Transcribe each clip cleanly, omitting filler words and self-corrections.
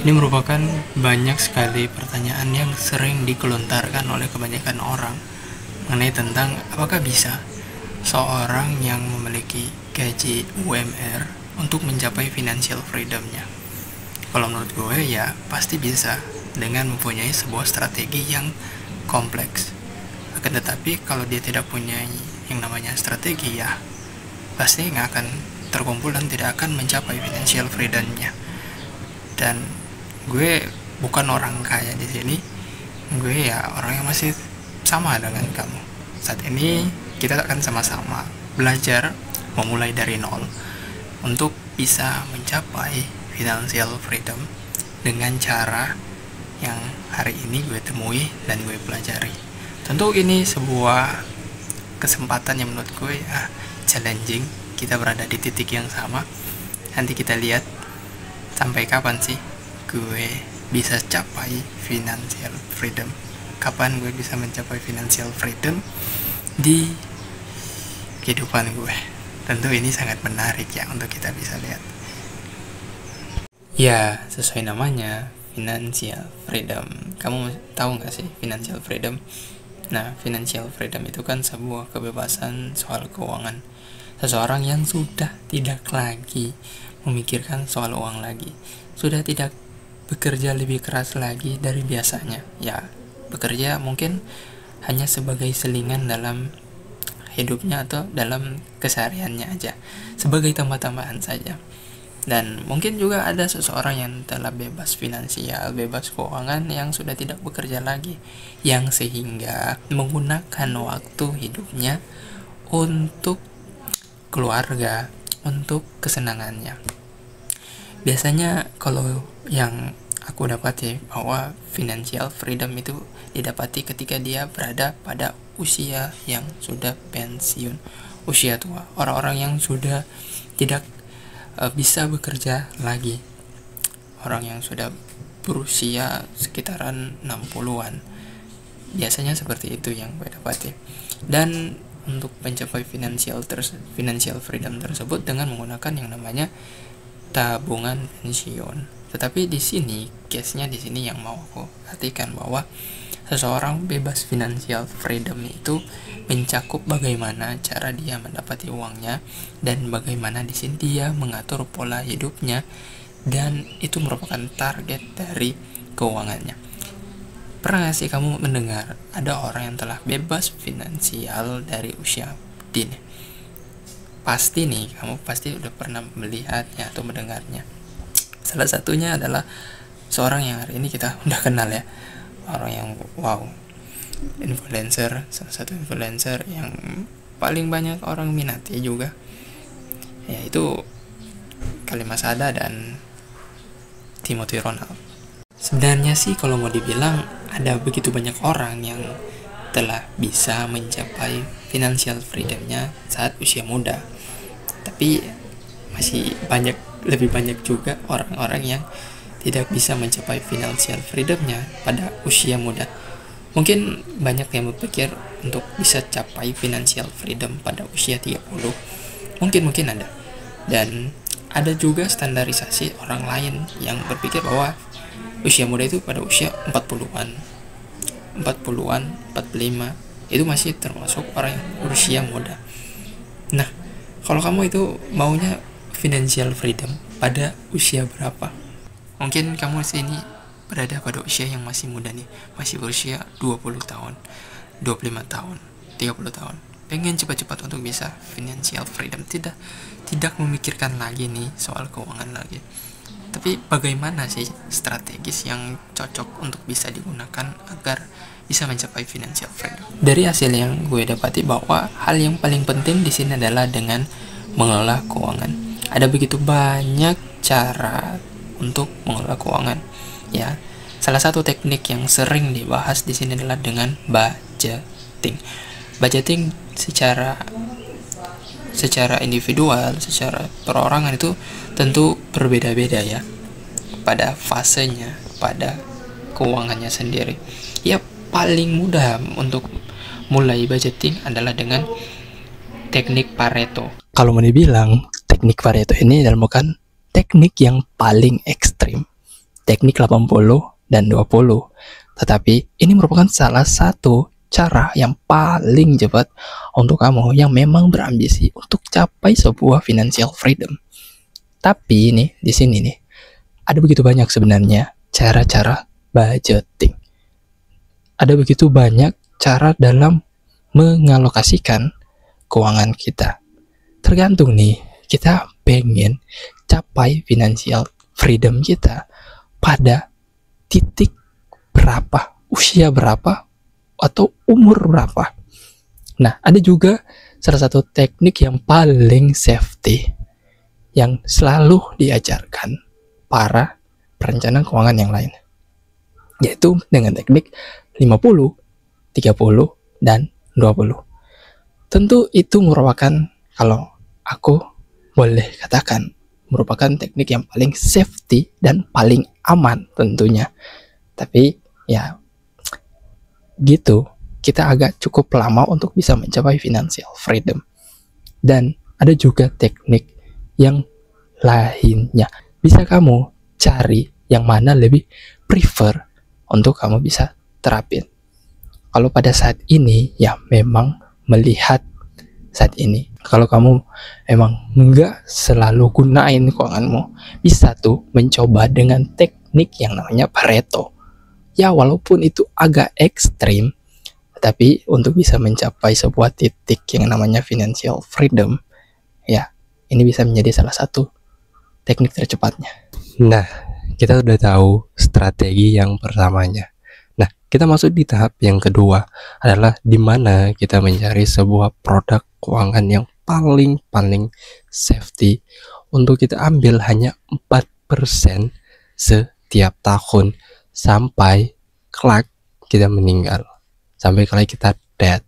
Ini merupakan banyak sekali pertanyaan yang sering dikelontarkan oleh kebanyakan orang mengenai tentang apakah bisa seorang yang memiliki gaji UMR untuk mencapai financial freedom-nya. Kalau menurut gue ya pasti bisa dengan mempunyai sebuah strategi yang kompleks. Akan tetapi kalau dia tidak punya yang namanya strategi ya pasti nggak akan terkumpul dan tidak akan mencapai financial freedom-nya. Dan gue bukan orang kaya di sini, gue ya orang yang masih sama dengan kamu. Saat ini kita akan sama-sama belajar memulai dari nol untuk bisa mencapai financial freedom dengan cara yang hari ini gue temui dan gue pelajari. Tentu ini sebuah kesempatan yang menurut gue ya challenging. Kita berada di titik yang sama. Nanti kita lihat sampai kapan sih gue bisa capai financial freedom. Kapan gue bisa mencapai financial freedom di kehidupan gue. Tentu ini sangat menarik ya untuk kita bisa lihat. Ya, sesuai namanya, financial freedom. Kamu tahu gak sih financial freedom? Nah, financial freedom itu kan sebuah kebebasan soal keuangan. Seseorang yang sudah tidak lagi memikirkan soal uang lagi. Sudah tidak bekerja lebih keras lagi dari biasanya. Ya, bekerja mungkin hanya sebagai selingan dalam hidupnya atau dalam kesehariannya aja, sebagai tambah-tambahan saja. Dan mungkin juga ada seseorang yang telah bebas finansial, bebas keuangan, yang sudah tidak bekerja lagi, yang sehingga menggunakan waktu hidupnya untuk keluarga, untuk kesenangannya. Biasanya kalau yang aku dapati bahwa financial freedom itu didapati ketika dia berada pada usia yang sudah pensiun, usia tua, orang-orang yang sudah tidak bisa bekerja lagi, orang yang sudah berusia sekitaran 60-an. Biasanya seperti itu yang gue dapati. Dan untuk mencapai financial freedom tersebut dengan menggunakan yang namanya tabungan pensiun. Tetapi di sini case-nya di sini yang mau aku perhatikan bahwa seseorang bebas financial freedom itu mencakup bagaimana cara dia mendapati uangnya dan bagaimana di sini dia mengatur pola hidupnya, dan itu merupakan target dari keuangannya. Pernah gak sih kamu mendengar ada orang yang telah bebas finansial dari usia dini? Pasti nih, kamu pasti udah pernah melihatnya atau mendengarnya. Salah satunya adalah seorang yang hari ini kita udah kenal ya, orang yang wow, influencer, salah satu influencer yang paling banyak orang minati juga, yaitu Khalil Sada dan Timothy Ronald. Sebenarnya sih kalau mau dibilang ada begitu banyak orang yang telah bisa mencapai financial freedomnya saat usia muda, tapi masih lebih banyak juga orang-orang yang tidak bisa mencapai financial freedomnya pada usia muda. Mungkin banyak yang berpikir untuk bisa capai financial freedom pada usia 30. Mungkin ada. Dan ada juga standarisasi orang lain yang berpikir bahwa usia muda itu pada usia 40-an, 45, itu masih termasuk orang yang berusia muda. Nah, kalau kamu itu maunya financial freedom pada usia berapa? Mungkin kamu sini berada pada usia yang masih muda nih, masih berusia 20 tahun, 25 tahun, 30 tahun. Pengen cepat-cepat untuk bisa financial freedom, tidak memikirkan lagi nih soal keuangan lagi. Tapi bagaimana sih strategis yang cocok untuk bisa digunakan agar bisa mencapai financial freedom? Dari hasil yang gue dapati bahwa hal yang paling penting di sini adalah dengan mengelola keuangan. Ada begitu banyak cara untuk mengelola keuangan. Ya, salah satu teknik yang sering dibahas di sini adalah dengan budgeting. Budgeting secara individual, secara perorangan itu tentu berbeda-beda ya, pada fasenya, pada keuangannya sendiri. Ya, paling mudah untuk mulai budgeting adalah dengan teknik Pareto. Kalau mau dibilang teknik Pareto ini merupakan teknik yang paling ekstrim, teknik 80 dan 20. Tetapi ini merupakan salah satu cara yang paling cepat untuk kamu yang memang berambisi untuk capai sebuah financial freedom. Tapi nih, di sini nih, ada begitu banyak sebenarnya cara-cara budgeting. Ada begitu banyak cara dalam mengalokasikan keuangan kita. Tergantung nih, kita pengen capai financial freedom kita pada titik berapa, usia berapa, atau umur berapa. Nah, ada juga salah satu teknik yang paling safety yang selalu diajarkan para perencana keuangan yang lain, yaitu dengan teknik 50, 30, dan 20. Tentu itu merupakan, kalau aku boleh katakan, merupakan teknik yang paling safety dan paling aman tentunya. Tapi ya gitu, kita agak cukup lama untuk bisa mencapai financial freedom. Dan ada juga teknik yang lainnya. Bisa kamu cari yang mana lebih prefer untuk kamu bisa terapin. Kalau pada saat ini, ya memang melihat saat ini, kalau kamu emang nggak selalu gunain keuanganmu, bisa tuh mencoba dengan teknik yang namanya Pareto. Ya walaupun itu agak ekstrim, tapi untuk bisa mencapai sebuah titik yang namanya financial freedom, ya ini bisa menjadi salah satu teknik tercepatnya. Nah, kita sudah tahu strategi yang pertamanya. Nah, kita masuk di tahap yang kedua, adalah di mana kita mencari sebuah produk keuangan yang paling safety untuk kita ambil hanya 4% setiap tahun sampai kelak kita meninggal, sampai kelak kita dead.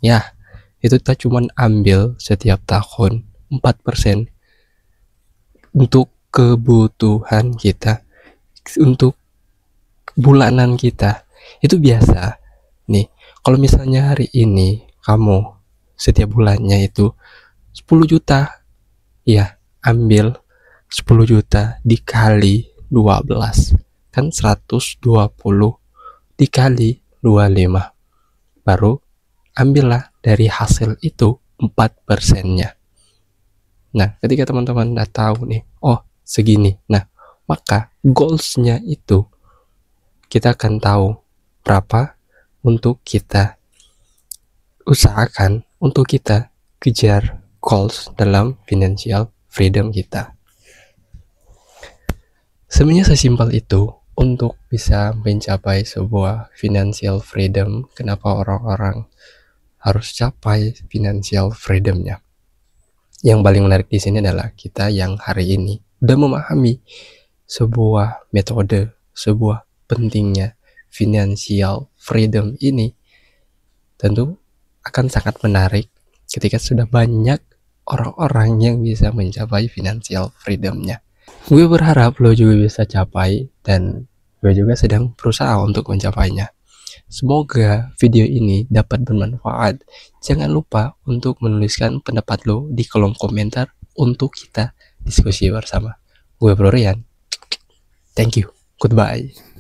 Ya, itu kita cuma ambil setiap tahun 4% untuk kebutuhan kita, untuk bulanan kita. Itu biasa nih. Kalau misalnya hari ini kamu setiap bulannya itu 10 juta, ya ambil 10 juta dikali 12, kan 120 dikali 25, baru ambillah dari hasil itu 4%-nya. Nah, ketika teman-teman udah tahu nih, oh segini, nah maka goals-nya itu kita akan tahu berapa untuk kita usahakan, untuk kita kejar goals dalam financial freedom kita. Sebenarnya sesimpel itu untuk bisa mencapai sebuah financial freedom. Kenapa orang-orang harus capai financial freedom-nya? Yang paling menarik di sini adalah kita yang hari ini udah memahami sebuah metode, sebuah pentingnya financial freedom ini, tentu akan sangat menarik ketika sudah banyak orang-orang yang bisa mencapai financial freedom-nya. Gue berharap lo juga bisa capai, dan gue juga sedang berusaha untuk mencapainya. Semoga video ini dapat bermanfaat. Jangan lupa untuk menuliskan pendapat lo di kolom komentar untuk kita diskusi bersama. Gue Bro Rian. Thank you. Goodbye.